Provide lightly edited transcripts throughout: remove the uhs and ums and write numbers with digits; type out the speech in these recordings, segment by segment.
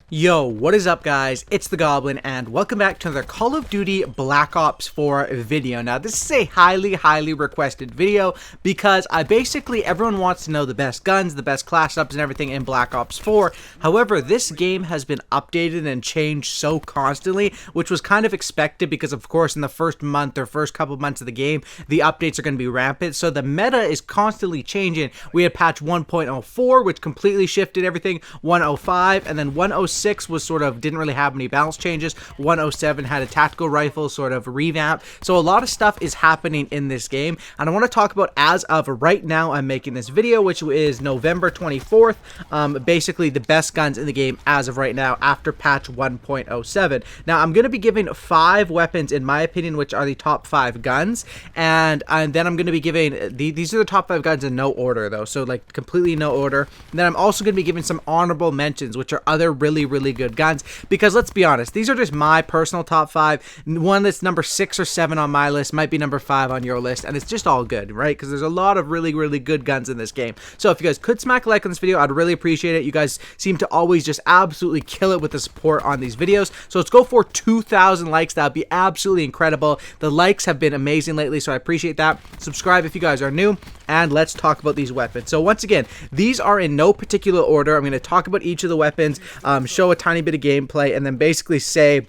Yo, what is up guys? It's the Goblin and welcome back to another Call of Duty Black Ops 4 video. Now this is a highly requested video because everyone wants to know the best guns, the best class ups and everything in Black Ops 4. However, this game has been updated and changed so constantly, which was kind of expected because of course in the first month or first couple months of the game, the updates are going to be rampant. So the meta is constantly changing. We had patch 1.04 which completely shifted everything, 105, and then 106 was sort of didn't really have many balance changes. 107 had a tactical rifle sort of revamp. So a lot of stuff is happening in this game, and I want to talk about as of right now. I'm making this video, which is November 24th. Basically the best guns in the game as of right now after patch 1.07. Now I'm going to be giving 5 weapons in my opinion, which are the top 5 guns, and then I'm going to be giving these are the top 5 guns in no order though, so like completely no order. And then I'm also going to be giving some honorable mentions, which are other really good guns, because let's be honest, these are just my personal top 5. One that's number 6 or 7 on my list might be number 5 on your list, and it's just all good, right? Because there's a lot of really good guns in this game. So if you guys could smack a like on this video, I'd really appreciate it. You guys seem to always just absolutely kill it with the support on these videos, so let's go for 2,000 likes. That'd be absolutely incredible. The likes have been amazing lately, so I appreciate that. Subscribe if you guys are new, and let's talk about these weapons. So once again, these are in no particular order. I'm going to talk about each of the weapons, show a tiny bit of gameplay, and then basically say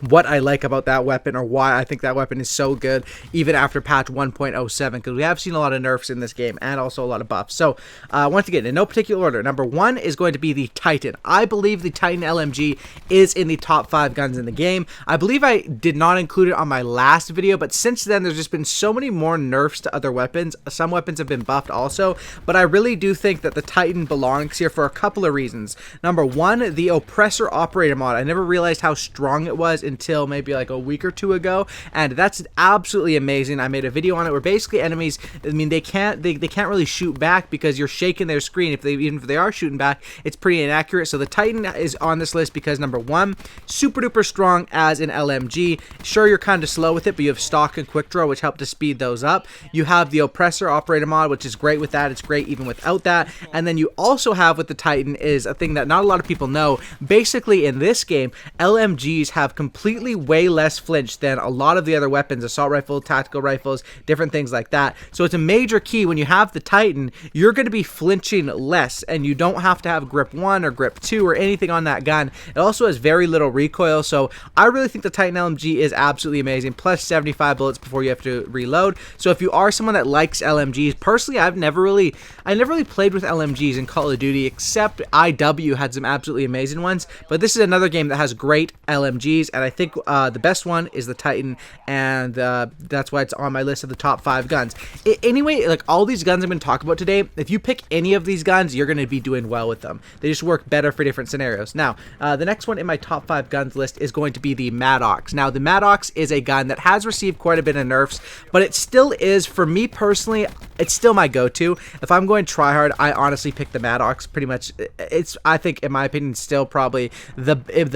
what I like about that weapon or why I think that weapon is so good even after patch 1.07, because we have seen a lot of nerfs in this game and also a lot of buffs. So once again, in no particular order, number 1 is going to be the Titan. I believe the Titan LMG is in the top 5 guns in the game. I believe I did not include it on my last video, but since then there's just been so many more nerfs to other weapons. Some weapons have been buffed also, but I really do think that the Titan belongs here for a couple of reasons. Number 1, the Oppressor Operator mod. I never realized how strong it was until maybe like a week or 2 ago, and that's absolutely amazing. I made a video on it where basically enemies, I mean, they can't really shoot back because you're shaking their screen. Even if they are shooting back, it's pretty inaccurate. So the Titan is on this list because number 1, super duper strong as an LMG. Sure, you're kind of slow with it, but you have stock and quick draw, which help to speed those up. You have the Oppressor Operator mod, which is great with that. It's great even without that. And then you also have with the Titan is a thing that not a lot of people know. Basically in this game, LMGs have completely way less flinch than a lot of the other weapons, assault rifle, tactical rifles, different things like that. So it's a major key. When you have the Titan, you're going to be flinching less, and you don't have to have grip 1 or grip 2 or anything on that gun. It also has very little recoil, so I really think the Titan LMG is absolutely amazing, plus 75 bullets before you have to reload. So if you are someone that likes LMGs, personally I never really played with LMGs in Call of Duty, except IW had some absolutely amazing ones, but this is another game that has great LMGs, and I think the best one is the Titan, and that's why it's on my list of the top 5 guns. Anyway, like all these guns I'm going to talk about today, if you pick any of these guns, you're going to be doing well with them. They just work better for different scenarios. Now, the next one in my top 5 guns list is going to be the Madox. Now, the Madox is a gun that has received quite a bit of nerfs, but it still is, for me personally, it's still my go-to. If I'm going to try hard, I honestly pick the Madox. Pretty much, I think, in my opinion, still probably the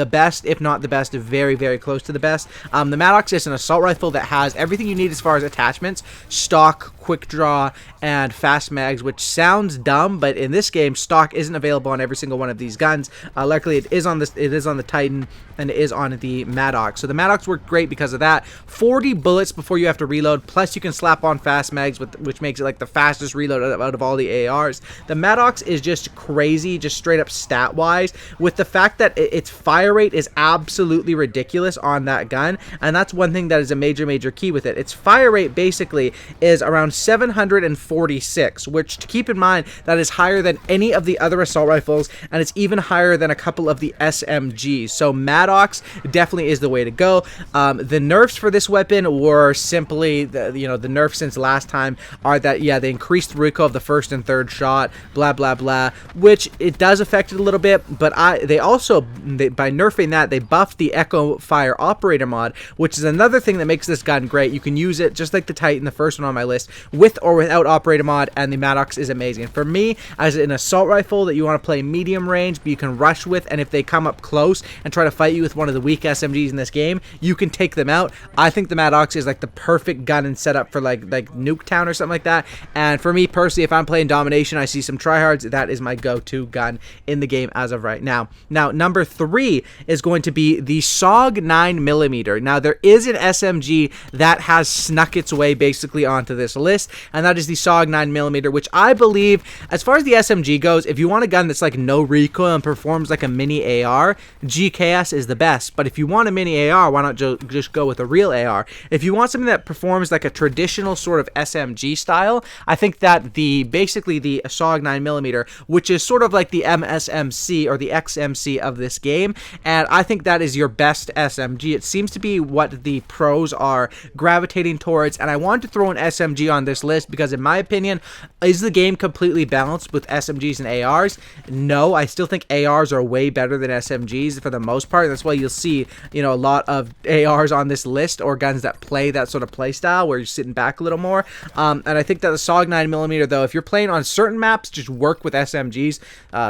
best, if not the best, very close to the best. The Madox is an assault rifle that has everything you need as far as attachments: stock, quick draw, and fast mags, which sounds dumb, but in this game, stock isn't available on every single one of these guns. Luckily, it is on the Titan, and it is on the Madox. So the Madox worked great because of that. 40 bullets before you have to reload, plus you can slap on fast mags, which makes it like the fastest reload out of all the ARs. The Madox is just crazy, just straight up stat wise, with the fact that its fire rate is absolutely ridiculous on that gun, and that's one thing that is a major key with it. Its fire rate basically is around 746, which, to keep in mind, that is higher than any of the other assault rifles, and it's even higher than a couple of the SMGs. So Madox definitely is the way to go. The nerfs for this weapon were simply the nerfs since last time are that, yeah, they increased the recoil of the first and third shot, blah blah, which it does affect it a little bit, but they also by nerfing that, they buffed the Echo Fire Operator mod, which is another thing that makes this gun great. You can use it just like the Titan, the first one on my list, with or without operator mod, and the Madox is amazing. For me, as an assault rifle that you want to play medium range, but you can rush with, and if they come up close and try to fight you with one of the weak SMGs in this game, you can take them out. I think the Madox is like the perfect gun and setup for like Nuketown or something like that. And for me personally, if I'm playing domination, I see some tryhards, that is my go-to gun in the game as of right now. Now, number 3 is going to be the SOG 9mm. Now, there is an SMG that has snuck its way basically onto this list, and that is the SOG 9mm, which I believe, as far as the SMG goes, if you want a gun that's like no recoil and performs like a mini AR, GKS is the best. But if you want a mini AR, why not just go with a real AR? If you want something that performs like a traditional sort of SMG style, I think that basically the SOG 9mm, which is sort of like the MSMC or the XMC of this game, and I think that is your best SMG. It seems to be what the pros are gravitating towards, and I want to throw an SMG on this list because, in my opinion, is the game completely balanced with SMGs and ARs? No, I still think ARs are way better than SMGs for the most part. That's why you'll see, you know, a lot of ARs on this list, or guns that play that sort of play style where you're sitting back a little more. And I think that the SOG 9mm, though, if you're playing on certain maps, just work with SMGs.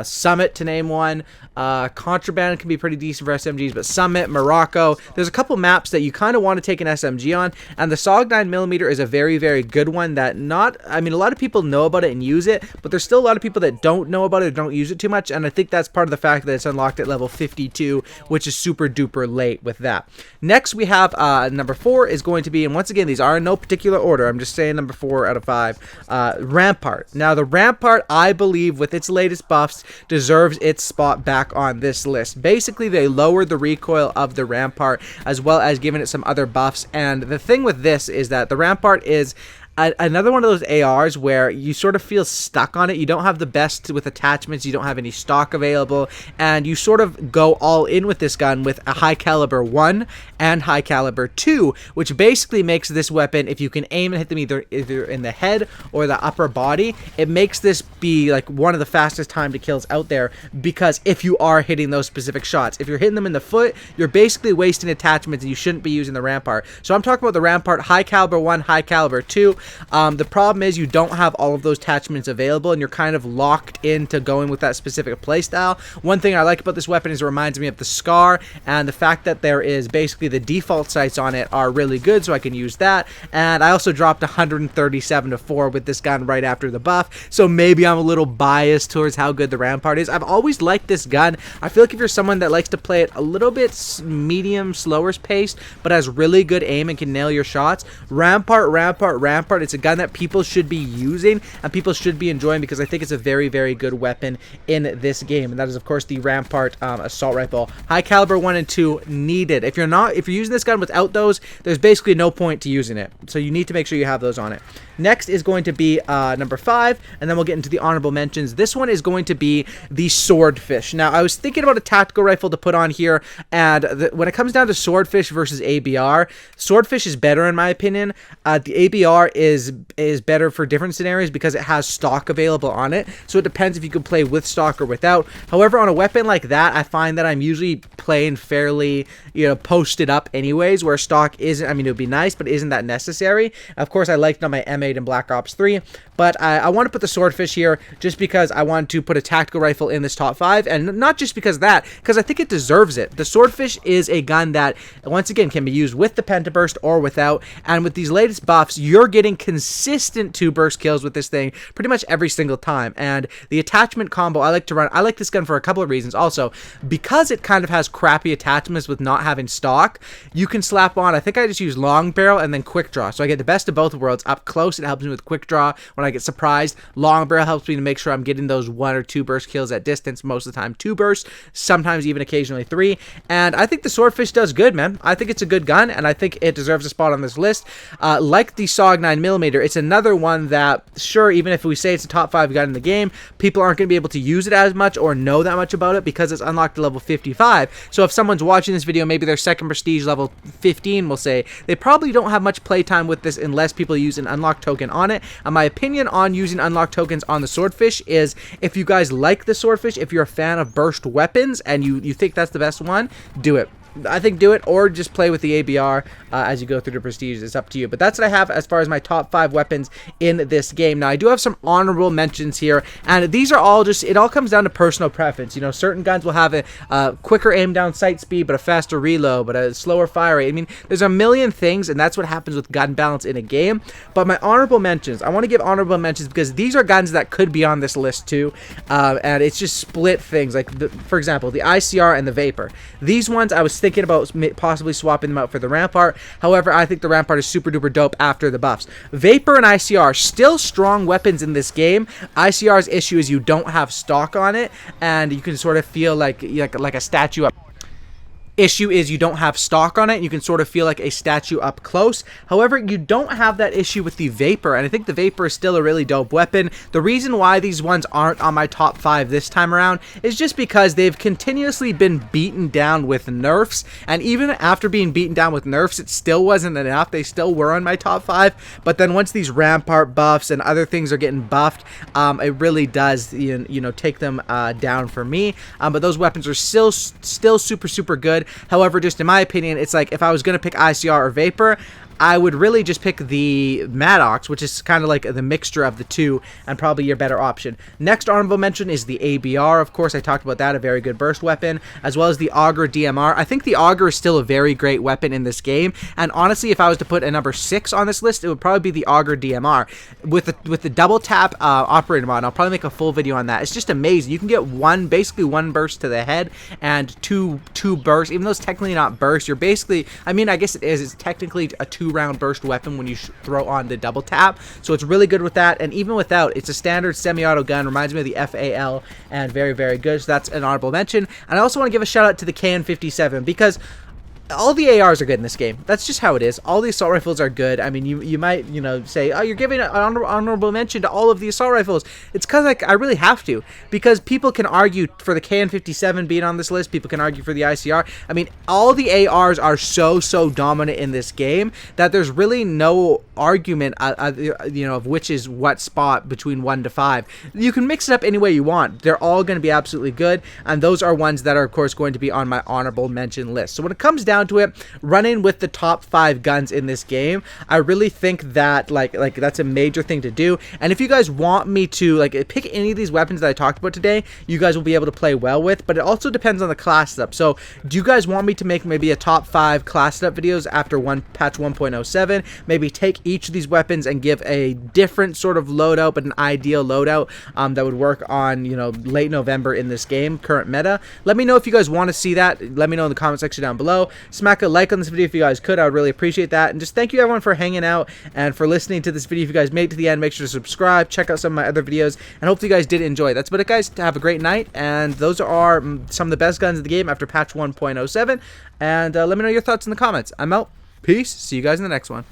Summit, to name one. Contraband can be pretty decent for SMGs, but Summit, Morocco, there's a couple maps that you kind of want to take an SMG on, and the SOG 9mm is a very, very good one that a lot of people know about it and use it, but there's still a lot of people that don't know about it or don't use it too much, and I think that's part of the fact that it's unlocked at level 52, which is super duper late with that. Next, we have number 4 is going to be, and once again, these are in no particular order, I'm just saying number 4 out of 5, Rampart. Now, the Rampart, I believe, with its latest buffs, deserves its spot back on this list. Basically, they lowered the recoil of the Rampart, as well as giving it some other buffs, and the thing with this is that the Rampart is another one of those ARs where you sort of feel stuck on it. You don't have the best with attachments, you don't have any stock available, and you sort of go all in with this gun with a high caliber 1 and high caliber 2, which basically makes this weapon, if you can aim and hit them either in the head or the upper body, it makes this be like one of the fastest time to kills out there, because if you are hitting those specific shots, if you're hitting them in the foot, you're basically wasting attachments and you shouldn't be using the Rampart. So I'm talking about the Rampart high caliber 1, high caliber 2. The problem is you don't have all of those attachments available, and you're kind of locked into going with that specific playstyle. One thing I like about this weapon is it reminds me of the Scar, and the fact that there is basically the default sights on it are really good, so I can use that. And I also dropped 137 to 4 with this gun right after the buff, so maybe I'm a little biased towards how good the Rampart is. I've always liked this gun. I feel like if you're someone that likes to play it a little bit medium, slower paced, but has really good aim and can nail your shots, Rampart, it's a gun that people should be using and people should be enjoying, because I think it's a very, very good weapon in this game, and that is, of course, the Rampart assault rifle. High caliber 1 and 2 needed. If you're using this gun without those, there's basically no point to using it, so you need to make sure you have those on it. Next is going to be number 5, and then we'll get into the honorable mentions. This one is going to be the Swordfish. Now, I was thinking about a tactical rifle to put on here, and when it comes down to Swordfish versus ABR, Swordfish is better in my opinion. The ABR is better for different scenarios because it has stock available on it, so it depends if you can play with stock or without. However, on a weapon like that, I find that I'm usually playing fairly, posted up anyways, where stock isn't, it would be nice, but isn't that necessary. Of course, I liked it on my M8 in Black Ops 3, but I want to put the Swordfish here just because I want to put a tactical rifle in this top 5, and not just because of that, because I think it deserves it. The Swordfish is a gun that, once again, can be used with the Pentaburst or without, and with these latest buffs, you're getting consistent 2-burst kills with this thing pretty much every single time. And the attachment combo I like to run, I like this gun for a couple of reasons. Also, because it kind of has crappy attachments with not having stock, you can slap on, I think I just use long barrel and then quick draw, so I get the best of both worlds. Up close, it helps me with quick draw when I get surprised. Long barrel helps me to make sure I'm getting those 1 or 2 burst kills at distance, most of the time 2 bursts, sometimes even occasionally 3, and I think the Swordfish does good, man. I think it's a good gun, and I think it deserves a spot on this list. Like the SOG 9mm, it's another one that, sure, even if we say it's a top 5 gun in the game, people aren't going to be able to use it as much or know that much about it because it's unlocked to level 55. So if someone's watching this video, maybe their second prestige level 15, we'll say, they probably don't have much playtime with this unless people use an unlock token on it. And my opinion on using unlock tokens on the Swordfish is, if you guys like the Swordfish, if you're a fan of burst weapons and you think that's the best one, do it. I think do it, or just play with the ABR as you go through the prestige. It's up to you. But that's what I have as far as my top 5 weapons in this game. Now, I do have some honorable mentions here, and these are all just, it all comes down to personal preference. You know, certain guns will have a quicker aim down sight speed, but a faster reload, but a slower fire rate. I mean, there's a million things, and that's what happens with gun balance in a game. But my honorable mentions, I want to give honorable mentions because these are guns that could be on this list too, and it's just split things. Like, for example, the ICR and the Vapor. These ones, I was thinking about possibly swapping them out for the Rampart. However, I think the Rampart is super duper dope after the buffs. Vapor and ICR, still strong weapons in this game. ICR's issue is you don't have stock on it, and you can sort of feel like a statue up. Issue is you don't have stock on it. You can sort of feel like a statue up close. However, you don't have that issue with the Vapor, and I think the Vapor is still a really dope weapon. The reason why these ones aren't on my top 5 this time around is just because they've continuously been beaten down with nerfs, and even after being beaten down with nerfs, it still wasn't enough. They still were on my top 5, but then once these Rampart buffs and other things are getting buffed, it really does, you know, take them down for me. But those weapons are still super good. However, just in my opinion, it's like if I was going to pick ICR or Vapor, I would really just pick the Madox, which is kind of like the mixture of the two and probably your better option. Next honorable mention is the ABR. Of course, I talked about that, a very good burst weapon, as well as the Auger DMR. I think the Auger is still a very great weapon in this game, and honestly, if I was to put a number 6 on this list, it would probably be the Auger DMR. With the double tap operator mod, I'll probably make a full video on that. It's just amazing. You can get basically one burst to the head and two bursts, even though it's technically not burst. You're basically, I mean, I guess it is. It's technically a 2-round burst weapon when you throw on the double tap, so it's really good with that. And even without, it's a standard semi-auto gun, reminds me of the FAL, and very good. So that's an honorable mention. And I also want to give a shout out to the KN57 because all the ARs are good in this game. That's just how it is. All the assault rifles are good. I mean, you might, you know, say, oh, you're giving an honorable mention to all of the assault rifles. It's because, like, I really have to. Because people can argue for the KN57 being on this list. People can argue for the ICR. I mean, all the ARs are so dominant in this game that there's really no argument, you know, of which is what spot between 1 to 5. You can mix it up any way you want. They're all going to be absolutely good. And those are ones that are, of course, going to be on my honorable mention list. So when it comes down to it, running with the top 5 guns in this game, I really think that like that's a major thing to do. And if you guys want me to like pick any of these weapons that I talked about today, you guys will be able to play well with, but it also depends on the class setup. So do you guys want me to make maybe a top 5 class setup videos after patch 1.07, maybe take each of these weapons and give a different sort of loadout, but an ideal loadout that would work on, you know, late November in this game, current meta? Let me know if you guys want to see that. Let me know in the comment section down below. Smack a like on this video if you guys could. I would really appreciate that. And just thank you everyone for hanging out and for listening to this video. If you guys made it to the end, make sure to subscribe, check out some of my other videos, and hopefully you guys did enjoy. That's about it, guys. Have a great night, and those are some of the best guns in the game after patch 1.07. And let me know your thoughts in the comments. I'm out. Peace. See you guys in the next one.